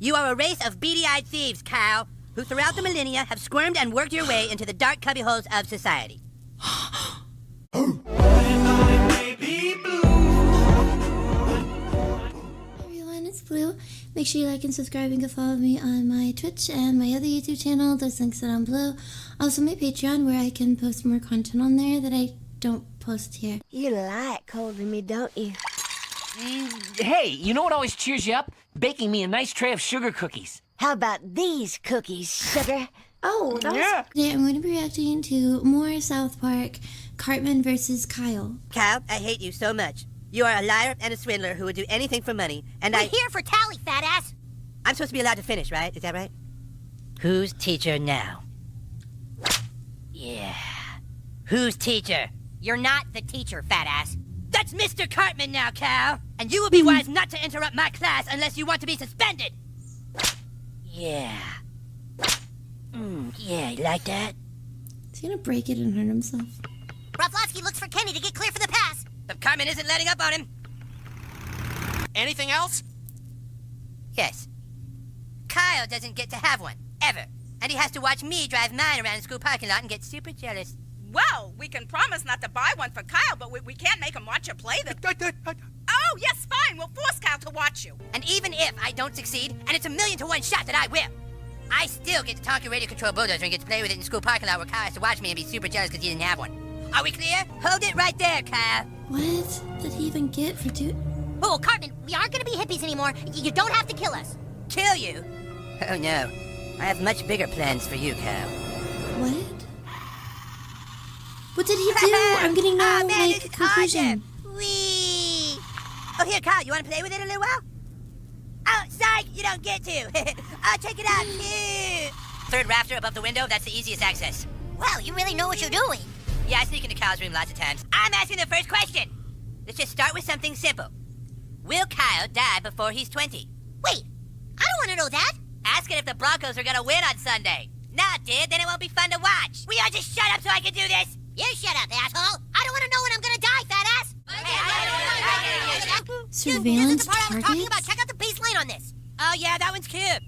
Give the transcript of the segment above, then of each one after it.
You are a race of beady-eyed thieves, Kyle, who throughout the millennia have squirmed and worked your way into the dark cubbyholes of society. Everyone, it's Blue. Make sure you like and subscribe and go follow me on my Twitch and my other YouTube channel. Those links are down below. Also my Patreon, where I can post more content on there that I don't post here. You like holding me, don't you? Hey, you know what always cheers you up? Baking me a nice tray of sugar cookies. How about these cookies, sugar? Oh, that was... Today I'm going to be reacting to more South Park, Cartman versus Kyle. Kyle, I hate you so much. You are a liar and a swindler who would do anything for money, and We're here for tally, fat ass! I'm supposed to be allowed to finish, right? Is that right? Who's teacher now? Yeah. Who's teacher? You're not the teacher, fat ass. That's Mr. Cartman now, Cal. And you will be wise not to interrupt my class unless you want to be suspended. Yeah. Yeah, you like that? Is he gonna break it and hurt himself? Raflowski looks for Kenny to get clear for the pass. But Cartman isn't letting up on him. Anything else? Yes. Kyle doesn't get to have one, ever. And he has to watch me drive mine around the school parking lot and get super jealous. Well, we can promise not to buy one for Kyle, but we can't make him watch you play them. Oh, yes, fine. We'll force Kyle to watch you. And even if I don't succeed, and it's a 1,000,000-to-1 shot that I will, I still get to talk your radio-controlled bulldozer and get to play with it in school parking lot where Kyle has to watch me and be super jealous because he didn't have one. Are we clear? Hold it right there, Kyle. What did he even get for Oh, Cartman, we aren't gonna be hippies anymore. You don't have to kill us. Kill you? Oh, no. I have much bigger plans for you, Kyle. What? What did he do? I'm getting no, conclusion. Awesome. Whee! Oh, here, Kyle, you want to play with it a little while? Oh, sorry, you don't get to. I'll check it out, too. Third rafter above the window, that's the easiest access. Well, you really know what you're doing. Yeah, I sneak into Kyle's room lots of times. I'm asking the first question. Let's just start with something simple. Will Kyle die before he's 20? Wait, I don't want to know that. Ask it if the Broncos are gonna win on Sunday. Nah, dude, then it won't be fun to watch. We all just shut up so I can do this. You shut up, asshole. I don't want to know when I'm gonna die, fat ass. Surveillance This is the part I was talking targets? about. Check out the bass line on this. Oh, yeah, that one's cute.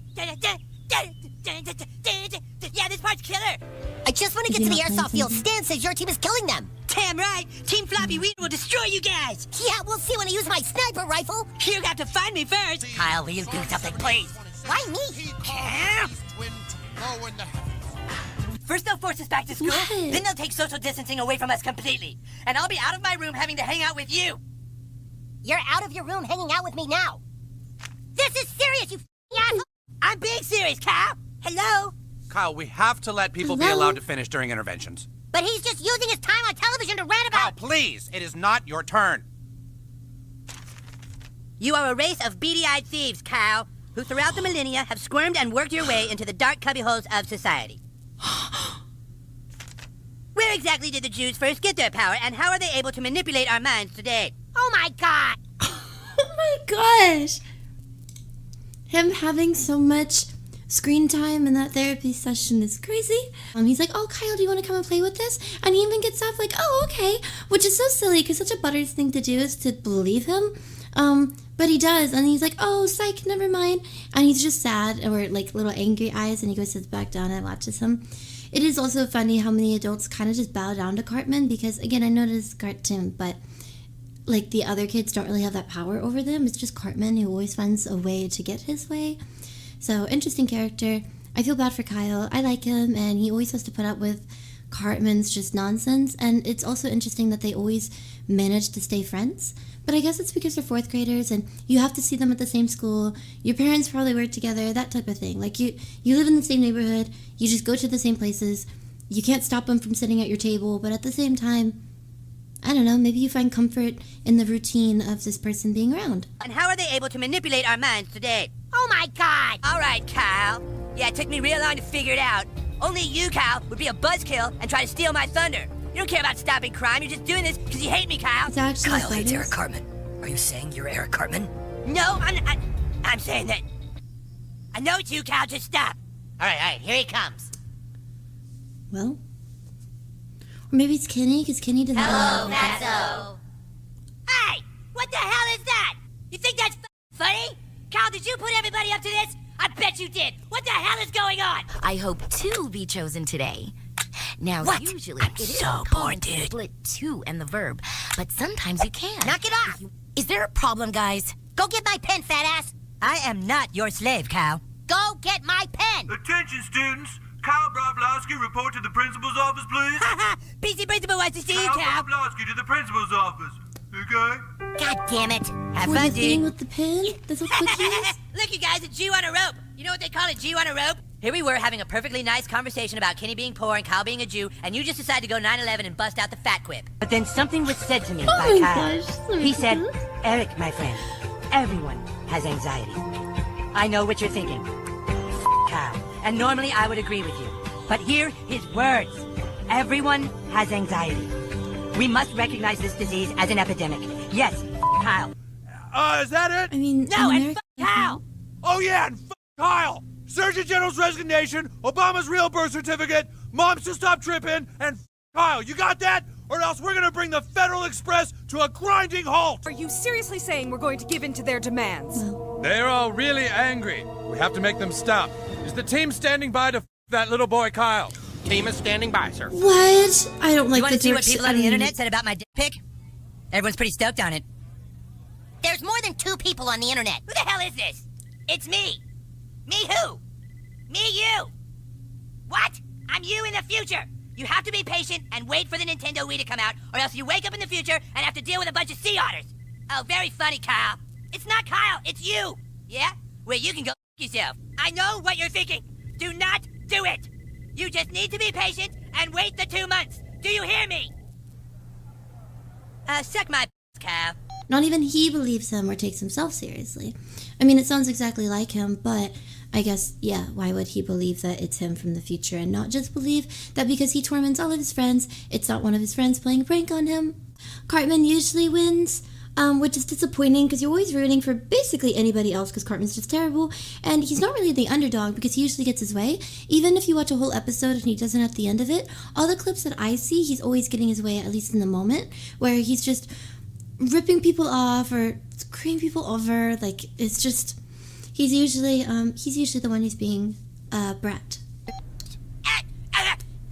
Yeah, this part's killer. I just want to get to the airsoft field. Stan says your team is killing them. Damn right. Team Floppy Wheat will destroy you guys. Yeah, we'll see when I use my sniper rifle. You have to find me first. Kyle, will you do something, please? Why me? First they'll force us back to school, What? then they'll take social distancing away from us completely. And I'll be out of my room having to hang out with you. You're out of your room hanging out with me now. This is serious, you asshole. I'm being serious, Kyle. Hello? Kyle, we have to let people be Hello? allowed to finish during interventions. But he's just using his time on television to rant Kyle, about... please, it is not your turn. You are a race of beady-eyed thieves, Kyle, who throughout the millennia have squirmed and worked your way into the dark cubbyholes of society. Where exactly did the Jews first get their power, and how are they able to manipulate our minds today? Oh my god! Oh my gosh! Him having so much screen time in that therapy session is crazy. He's like, oh, Kyle, do you want to come and play with this? And he even gets off like, oh, okay. Which is so silly, because such a Butters thing to do is to believe him. But he does, and he's like, oh, psych, never mind. And he's just sad, or like little angry eyes, and he goes, sits back down and watches him. It is also funny how many adults kind of just bow down to Cartman, because, again, I know it is a cartoon, but like the other kids don't really have that power over them. It's just Cartman who always finds a way to get his way. So, interesting character. I feel bad for Kyle. I like him, and he always has to put up with Cartman's just nonsense. And it's also interesting that they always manage to stay friends. But I guess it's because they're fourth graders, and you have to see them at the same school. Your parents probably work together, that type of thing. Like, you live in the same neighborhood. You just go to the same places. You can't stop them from sitting at your table, but at the same time, I don't know, maybe you find comfort in the routine of this person being around. And how are they able to manipulate our minds today? Oh my god! All right, Kyle. Yeah, it took me real long to figure it out. Only you, Kyle, would be a buzzkill and try to steal my thunder. You don't care about stopping crime. You're just doing this because you hate me, Kyle. It's actually Kyle hates Eric Cartman. Are you saying you're Eric Cartman? No, I'm saying that. I know it's you, Kyle. Just stop. All right, here he comes. Well, or maybe it's Kenny, because Kenny doesn't Hello, know. Fatso. Hey, what the hell is that? You think that's funny? Kyle, did you put everybody up to this? I bet you did. What the hell is going on? I hope to be chosen today. Now, What? usually I'm it is so common bored, to dude. split to and the verb, but sometimes you can. Knock it off. Is there a problem, guys? Go get my pen, fat ass. I am not your slave, Kyle. Go get my pen. Attention, students. Kyle Broflowski, report to the principal's office, please. PC Principal wants to see you, Kyle Cal. Broflowski to the principal's office. Okay? God damn it. Have For the fun, thing dude. with the pin? That's what cookies? Look, you guys, a Jew on a rope. You know what they call a Jew on a rope? Here we were having a perfectly nice conversation about Kenny being poor and Kyle being a Jew, and you just decided to go 9/11 and bust out the fat quip. But then something was said to me Oh by my Kyle. gosh, so He said, cute. Eric, my friend, everyone has anxiety. I know what you're thinking. Kyle. And normally I would agree with you. But hear his words. Everyone has anxiety. We must recognize this disease as an epidemic. Yes, Kyle. Is that it? I mean, No, in and America, Kyle. Oh, yeah, and Kyle. Surgeon General's resignation, Obama's real birth certificate, moms to stop tripping, and Kyle. You got that? Or else we're gonna bring the Federal Express to a grinding halt. Are you seriously saying we're going to give in to their demands? They're all really angry. We have to make them stop. Is the team standing by to that little boy Kyle? Team is standing by, sir. What? I don't like You want the to see what direction- people on the internet said about my dick pic? Everyone's pretty stoked on it. There's more than 2 people on the internet. Who the hell is this? It's me. Me who? Me you. What? I'm you in the future. You have to be patient and wait for the Nintendo Wii to come out, or else you wake up in the future and have to deal with a bunch of sea otters. Oh, very funny, Kyle. It's not Kyle, it's you. Yeah? Well, you can go yourself. I know what you're thinking. Do not do it. You just need to be patient and wait the 2 months. Do you hear me? Suck my Kyle. Not even he believes him or takes himself seriously. I mean, it sounds exactly like him, but I guess, yeah, why would he believe that it's him from the future and not just believe that because he torments all of his friends, it's not one of his friends playing a prank on him? Cartman usually wins, which is disappointing because you're always rooting for basically anybody else because Cartman's just terrible, and he's not really the underdog because he usually gets his way. Even if you watch a whole episode and he doesn't at the end of it, all the clips that I see, he's always getting his way, at least in the moment, where he's just ripping people off or screwing people over. Like, it's just, he's usually the one who's being brat.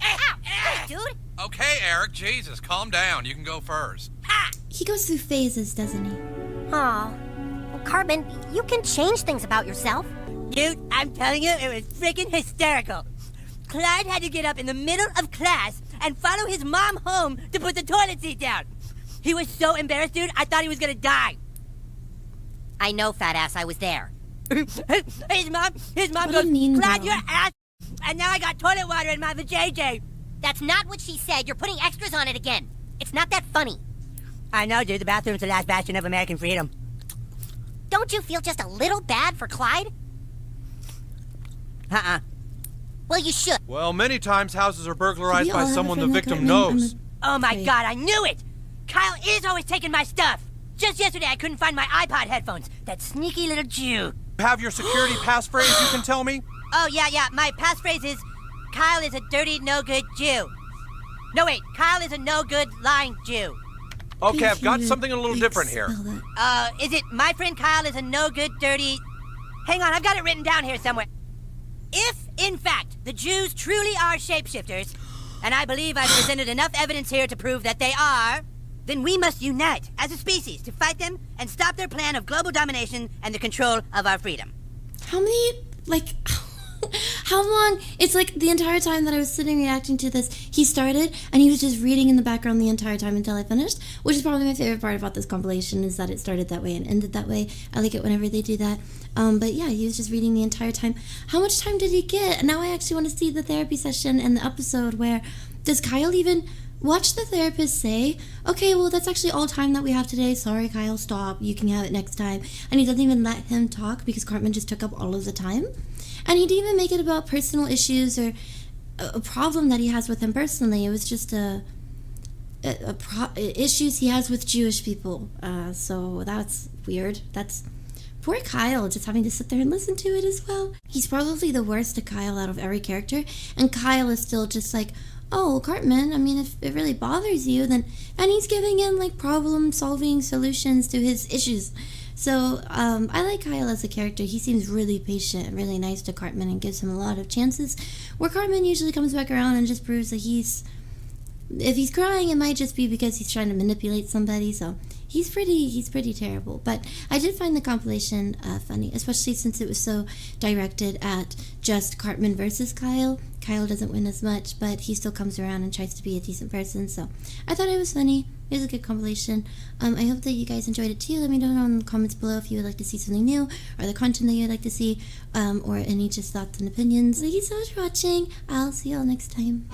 Hey, dude. Okay, Eric, Jesus, calm down. You can go first. He goes through phases, doesn't he? Aw. Well, Cartman, you can change things about yourself. Dude, I'm telling you, it was freaking hysterical. Clyde had to get up in the middle of class and follow his mom home to put the toilet seat down. He was so embarrassed, dude, I thought he was gonna die. I know, fat ass, I was there. His mom What a goes, mean Clyde, girl." your ass, and now I got toilet water in my vajayjay. That's not what she said. You're putting extras on it again. It's not that funny. I know, dude, the bathroom's the last bastion of American freedom. Don't you feel just a little bad for Clyde? Well, you should. Well, many times houses are burglarized We all by have a someone the friend like victim Cartman. knows. Oh my Great. god, I knew it! Kyle is always taking my stuff. Just yesterday, I couldn't find my iPod headphones. That sneaky little Jew. Have your security passphrase you can tell me? Oh, yeah, my passphrase is, Kyle is a dirty, no-good Jew. No, wait, Kyle is a no-good, lying Jew. Okay, I've got Can you, something a little like, different here. spell that? Is it my friend Kyle is a no-good, dirty... Hang on, I've got it written down here somewhere. If, in fact, the Jews truly are shapeshifters, and I believe I've presented enough evidence here to prove that they are, then we must unite as a species to fight them and stop their plan of global domination and the control of our freedom. How many, like, how long? It's like the entire time that I was sitting reacting to this, he started and he was just reading in the background the entire time until I finished, which is probably my favorite part about this compilation is that it started that way and ended that way. I like it whenever they do that. But yeah, he was just reading the entire time. How much time did he get? Now I actually want to see the therapy session and the episode where does Kyle even watch the therapist say, okay, well, that's actually all time that we have today. Sorry, Kyle, stop. You can have it next time. And he doesn't even let him talk because Cartman just took up all of the time. And he didn't even make it about personal issues or a problem that he has with him personally. It was just issues he has with Jewish people. So that's weird. That's poor Kyle just having to sit there and listen to it as well. He's probably the worst to Kyle out of every character. And Kyle is still just like, oh, Cartman, I mean, if it really bothers you, then... And he's giving him, like, problem-solving solutions to his issues. So I like Kyle as a character. He seems really patient and really nice to Cartman and gives him a lot of chances, where Cartman usually comes back around and just proves that if he's crying, it might just be because he's trying to manipulate somebody. So he's pretty terrible. But I did find the compilation funny, especially since it was so directed at just Cartman versus Kyle. Kyle doesn't win as much, but he still comes around and tries to be a decent person. So I thought it was funny. It was a good compilation. I hope that you guys enjoyed it too. Let me know in the comments below if you would like to see something new, or the content that you'd like to see, or any just thoughts and opinions. Thank you so much for watching. I'll see y'all next time.